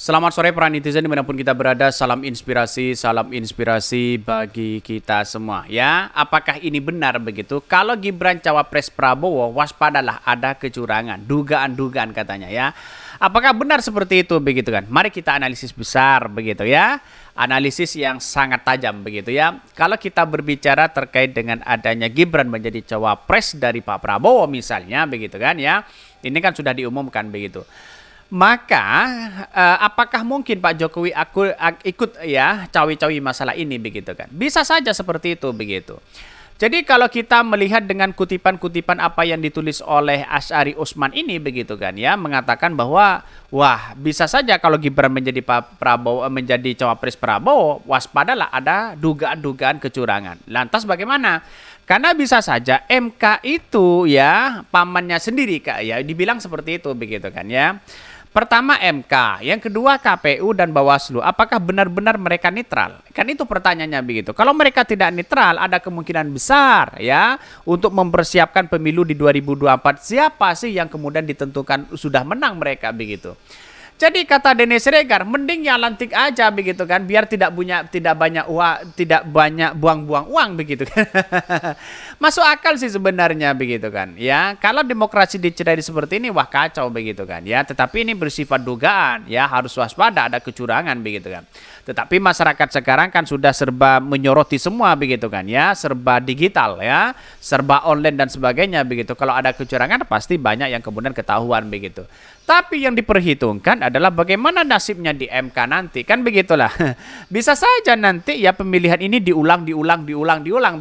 Selamat sore para netizen dimanapun kita berada, salam inspirasi bagi kita semua ya. Apakah ini benar begitu? Kalau Gibran cawapres Prabowo, waspadalah ada kecurangan, dugaan-dugaan katanya ya. Apakah benar seperti itu begitu kan? Mari kita analisis besar begitu ya. Analisis yang sangat tajam begitu ya. Kalau kita berbicara terkait dengan adanya Gibran menjadi cawapres dari Pak Prabowo misalnya begitu kan ya. Ini kan sudah diumumkan begitu. Maka apakah mungkin Pak Jokowi ikut ya cawi-cawi masalah ini begitu kan? Bisa saja seperti itu begitu. Jadi kalau kita melihat dengan kutipan-kutipan apa yang ditulis oleh Asy'ari Utsman ini begitu kan ya, mengatakan bahwa wah bisa saja kalau Gibran menjadi Pak Prabowo menjadi cawapres Prabowo, waspadalah ada dugaan-dugaan kecurangan. Lantas bagaimana? Karena bisa saja MK itu ya pamannya sendiri Kak ya, dibilang seperti itu begitu kan ya. Pertama MK, yang kedua KPU dan Bawaslu. Apakah benar-benar mereka netral? Kan itu pertanyaannya begitu. Kalau mereka tidak netral, ada kemungkinan besar ya untuk mempersiapkan pemilu di 2024. Siapa sih yang kemudian ditentukan sudah menang mereka begitu? Jadi kata Denny Siregar, mending yang lantik aja begitu kan, biar tidak banyak uang, tidak banyak buang-buang uang begitu kan. Masuk akal sih sebenarnya begitu kan. Ya, kalau demokrasi dicederai seperti ini wah kacau begitu kan. Ya, tetapi ini bersifat dugaan, ya harus waspada ada kecurangan begitu kan. Tetapi masyarakat sekarang kan sudah serba menyoroti semua begitu kan ya, serba digital ya, serba online dan sebagainya begitu. Kalau ada kecurangan pasti banyak yang kemudian ketahuan begitu. Tapi yang diperhitungkan adalah bagaimana nasibnya di MK nanti. Kan begitulah. Bisa saja nanti ya pemilihan ini diulang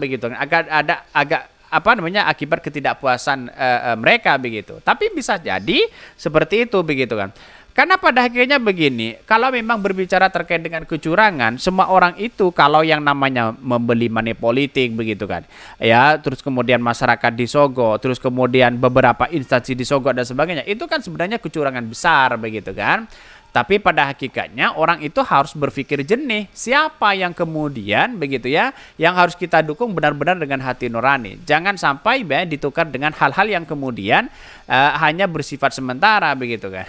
begitu. Agak apa namanya akibat ketidakpuasan mereka begitu. Tapi bisa jadi seperti itu begitu kan. Karena pada akhirnya begini, kalau memang berbicara terkait dengan kecurangan, semua orang itu kalau yang namanya membeli money politik begitu kan, ya terus kemudian masyarakat disogok, terus kemudian beberapa instansi disogok dan sebagainya, itu kan sebenarnya kecurangan besar begitu kan. Tapi pada hakikatnya orang itu harus berpikir jernih. Siapa yang kemudian begitu ya, yang harus kita dukung benar-benar dengan hati nurani. Jangan sampai ditukar dengan hal-hal yang kemudian hanya bersifat sementara begitu kan.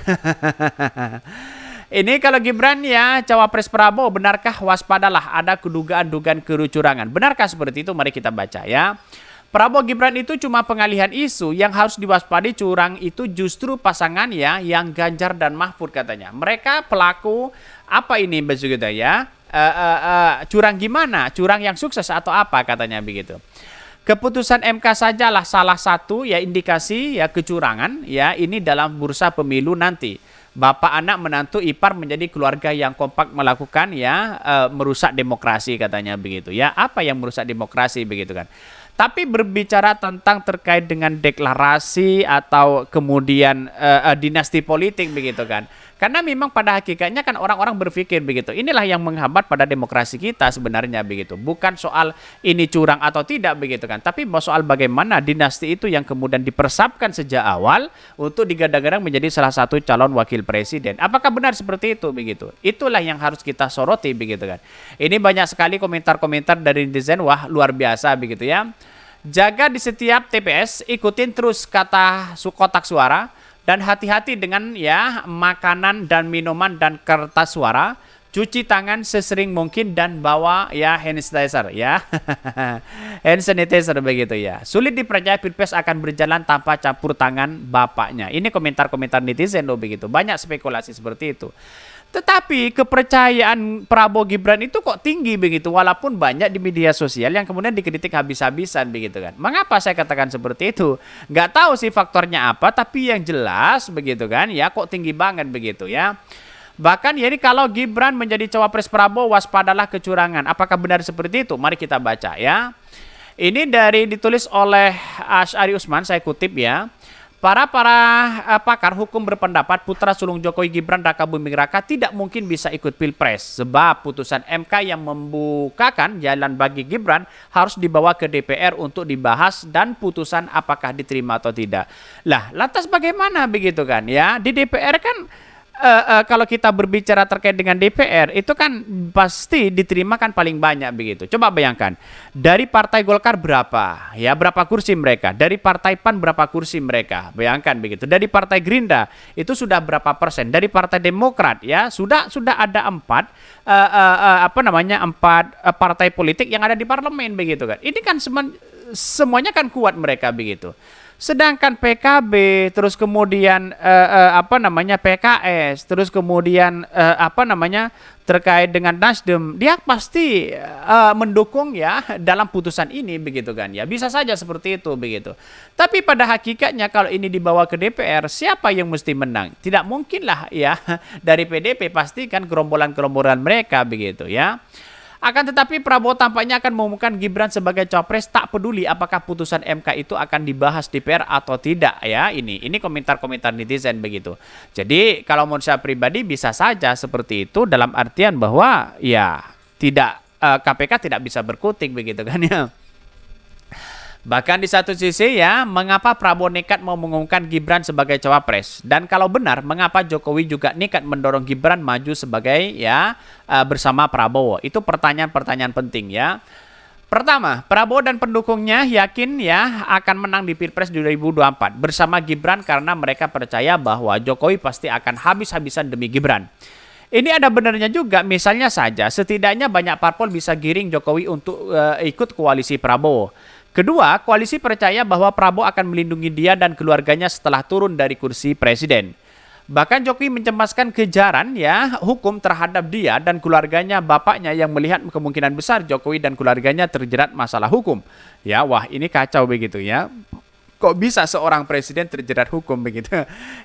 Ini kalau Gibran ya cawapres Prabowo, benarkah waspadalah ada kedugaan-dugaan kecurangan? Benarkah seperti itu? Mari kita baca ya. Prabowo Gibran itu cuma pengalihan isu, yang harus diwaspadi curang itu justru pasangan ya yang Ganjar dan Mahfud katanya. Mereka pelaku apa ini begitu ya? Curang gimana? Curang yang sukses atau apa katanya begitu. Keputusan MK sajalah salah satu ya indikasi ya kecurangan ya ini dalam bursa pemilu nanti. Bapak anak menantu ipar menjadi keluarga yang kompak melakukan ya merusak demokrasi katanya begitu ya. Apa yang merusak demokrasi begitu kan? Tapi berbicara tentang terkait dengan deklarasi atau kemudian dinasti politik begitu kan. Karena memang pada hakikatnya kan orang-orang berpikir begitu. Inilah yang menghambat pada demokrasi kita sebenarnya begitu. Bukan soal ini curang atau tidak begitu kan. Tapi soal bagaimana dinasti itu yang kemudian dipersapkan sejak awal untuk digadang-gadang menjadi salah satu calon wakil presiden. Apakah benar seperti itu begitu? Itulah yang harus kita soroti begitu kan. Ini banyak sekali komentar-komentar dari netizen, wah luar biasa begitu ya. Jaga di setiap TPS, ikutin terus kata kotak suara, dan hati-hati dengan ya makanan dan minuman dan kertas suara. Cuci tangan sesering mungkin dan bawa ya hand sanitizer ya. Hand sanitizer begitu ya. Sulit dipercaya Pilpres akan berjalan tanpa campur tangan bapaknya. Ini komentar-komentar netizen loh begitu. Banyak spekulasi seperti itu. Tetapi kepercayaan Prabowo Gibran itu kok tinggi begitu, walaupun banyak di media sosial yang kemudian dikritik habis-habisan begitu kan. Mengapa saya katakan seperti itu? Nggak tahu sih faktornya apa, tapi yang jelas begitu kan ya kok tinggi banget begitu ya. Bahkan jadi kalau Gibran menjadi cawapres Prabowo, waspadalah kecurangan. Apakah benar seperti itu? Mari kita baca ya. Ini ditulis oleh Asy'ari Utsman, saya kutip ya. Para pakar hukum berpendapat putra sulung Jokowi Gibran Raka Buming Raka tidak mungkin bisa ikut Pilpres sebab putusan MK yang membukakan jalan bagi Gibran harus dibawa ke DPR untuk dibahas dan putusan apakah diterima atau tidak. Lah, lantas bagaimana begitu kan ya? Di DPR kan kalau kita berbicara terkait dengan DPR, itu kan pasti diterima kan paling banyak begitu. Coba bayangkan, dari Partai Golkar berapa, ya berapa kursi mereka, dari Partai PAN berapa kursi mereka, bayangkan begitu. Dari Partai Gerindra itu sudah berapa persen, dari Partai Demokrat ya sudah ada empat partai politik yang ada di parlemen begitu kan. Ini kan semuanya kan kuat mereka begitu. Sedangkan PKB, terus kemudian PKS, terus kemudian terkait dengan Nasdem, dia pasti mendukung ya dalam putusan ini begitu kan ya. Bisa saja seperti itu begitu. Tapi pada hakikatnya kalau ini dibawa ke DPR, siapa yang mesti menang? Tidak mungkin lah ya dari PDP, pasti kan gerombolan-gerombolan mereka begitu ya. Akan tetapi Prabowo tampaknya akan mengumumkan Gibran sebagai cawapres, tak peduli apakah putusan MK itu akan dibahas di DPR atau tidak ya. Ini komentar-komentar netizen begitu. Jadi kalau menurut saya pribadi bisa saja seperti itu, dalam artian bahwa ya tidak KPK tidak bisa berkutik begitu kan ya. Bahkan di satu sisi ya, mengapa Prabowo nekat mau mengumumkan Gibran sebagai cawapres? Dan kalau benar, mengapa Jokowi juga nekat mendorong Gibran maju sebagai ya bersama Prabowo? Itu pertanyaan-pertanyaan penting ya. Pertama, Prabowo dan pendukungnya yakin ya akan menang di Pilpres 2024 bersama Gibran karena mereka percaya bahwa Jokowi pasti akan habis-habisan demi Gibran. Ini ada benarnya juga, misalnya saja setidaknya banyak parpol bisa giring Jokowi untuk ikut koalisi Prabowo. Kedua, koalisi percaya bahwa Prabowo akan melindungi dia dan keluarganya setelah turun dari kursi presiden. Bahkan Jokowi mencemaskan kejaran ya hukum terhadap dia dan keluarganya, bapaknya yang melihat kemungkinan besar Jokowi dan keluarganya terjerat masalah hukum. Ya, wah ini kacau begitu ya. Kok bisa seorang presiden terjerat hukum begitu?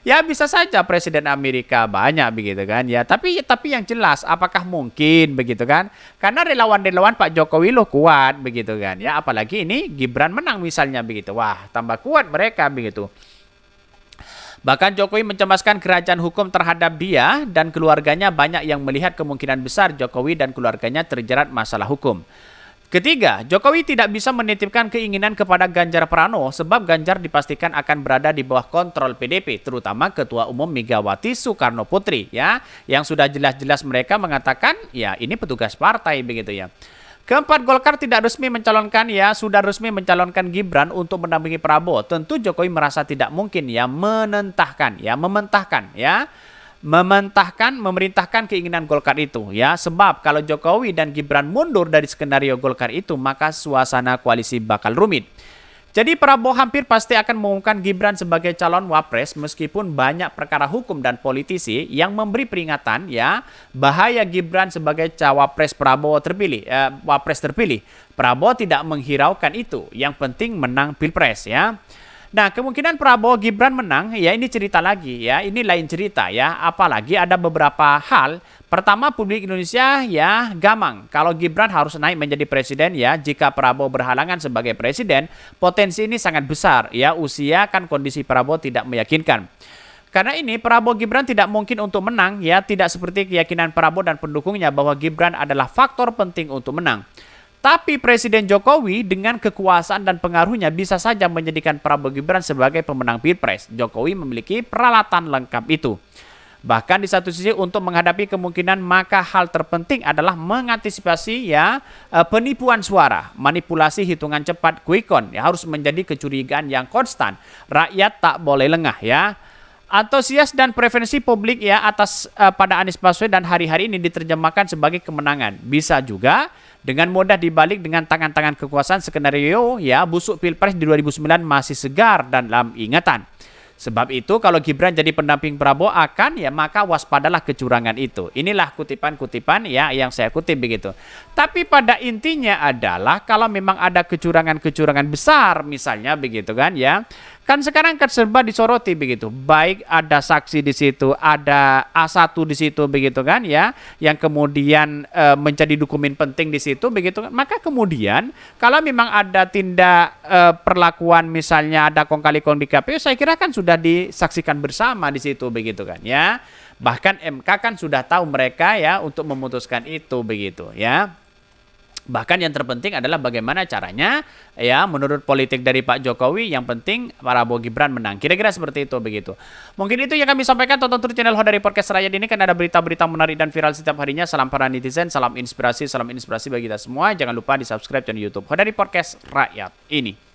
Ya bisa saja presiden Amerika banyak begitu kan ya. Tapi yang jelas apakah mungkin begitu kan? Karena relawan-relawan Pak Jokowi loh kuat begitu kan ya. Apalagi ini Gibran menang misalnya begitu. Wah, tambah kuat mereka begitu. Bahkan Jokowi mencemaskan kerajaan hukum terhadap dia dan keluarganya, banyak yang melihat kemungkinan besar Jokowi dan keluarganya terjerat masalah hukum. Ketiga, Jokowi tidak bisa menitipkan keinginan kepada Ganjar Pranowo sebab Ganjar dipastikan akan berada di bawah kontrol PDP, terutama Ketua Umum Megawati Soekarno Putri ya, yang sudah jelas-jelas mereka mengatakan ya ini petugas partai begitu ya. Keempat, Golkar tidak resmi mencalonkan ya, sudah resmi mencalonkan Gibran untuk mendampingi Prabowo. Tentu Jokowi merasa tidak mungkin ya memerintahkan keinginan Golkar itu ya, sebab kalau Jokowi dan Gibran mundur dari skenario Golkar itu maka suasana koalisi bakal rumit. Jadi Prabowo hampir pasti akan mengumumkan Gibran sebagai calon wapres meskipun banyak perkara hukum dan politisi yang memberi peringatan ya bahaya Gibran sebagai cawapres wapres terpilih. Prabowo tidak menghiraukan itu, yang penting menang Pilpres ya. Nah, kemungkinan Prabowo Gibran menang, ya ini cerita lagi ya, ini lain cerita ya. Apalagi ada beberapa hal. Pertama, publik Indonesia ya gamang. Kalau Gibran harus naik menjadi presiden ya, jika Prabowo berhalangan sebagai presiden, potensi ini sangat besar ya. Usia kan kondisi Prabowo tidak meyakinkan. Karena ini Prabowo Gibran tidak mungkin untuk menang ya, tidak seperti keyakinan Prabowo dan pendukungnya bahwa Gibran adalah faktor penting untuk menang. Tapi Presiden Jokowi dengan kekuasaan dan pengaruhnya bisa saja menjadikan Prabowo Gibran sebagai pemenang Pilpres. Jokowi memiliki peralatan lengkap itu. Bahkan di satu sisi untuk menghadapi kemungkinan, maka hal terpenting adalah mengantisipasi ya penipuan suara, manipulasi hitungan cepat quick count ya, harus menjadi kecurigaan yang konstan. Rakyat tak boleh lengah ya. Antusias dan preferensi publik ya atas pada Anies Baswedan hari-hari ini diterjemahkan sebagai kemenangan. Bisa juga dengan mudah dibalik dengan tangan-tangan kekuasaan, skenario ya busuk Pilpres di 2009 masih segar dan dalam ingatan. Sebab itu kalau Gibran jadi pendamping Prabowo akan ya maka waspadalah kecurangan itu. Inilah kutipan-kutipan ya yang saya kutip begitu. Tapi pada intinya adalah kalau memang ada kecurangan-kecurangan besar misalnya begitu kan ya. Kan sekarang kan serba disoroti begitu. Baik ada saksi di situ, ada A1 di situ begitu kan ya, yang kemudian menjadi dokumen penting di situ begitu kan. Maka kemudian kalau memang ada tindak perlakuan misalnya ada kong kali kong di KPU, saya kira kan sudah disaksikan bersama di situ begitu kan ya. Bahkan MK kan sudah tahu mereka ya untuk memutuskan itu begitu ya. Bahkan yang terpenting adalah bagaimana caranya ya menurut politik dari Pak Jokowi, yang penting Prabowo Gibran menang. Kira-kira seperti itu begitu. Mungkin itu yang kami sampaikan. Tonton terus channel Hodari Podcast Rakyat ini, kan ada berita-berita menarik dan viral setiap harinya. Salam para netizen, salam inspirasi bagi kita semua. Jangan lupa di-subscribe channel YouTube Hodari Podcast Rakyat ini.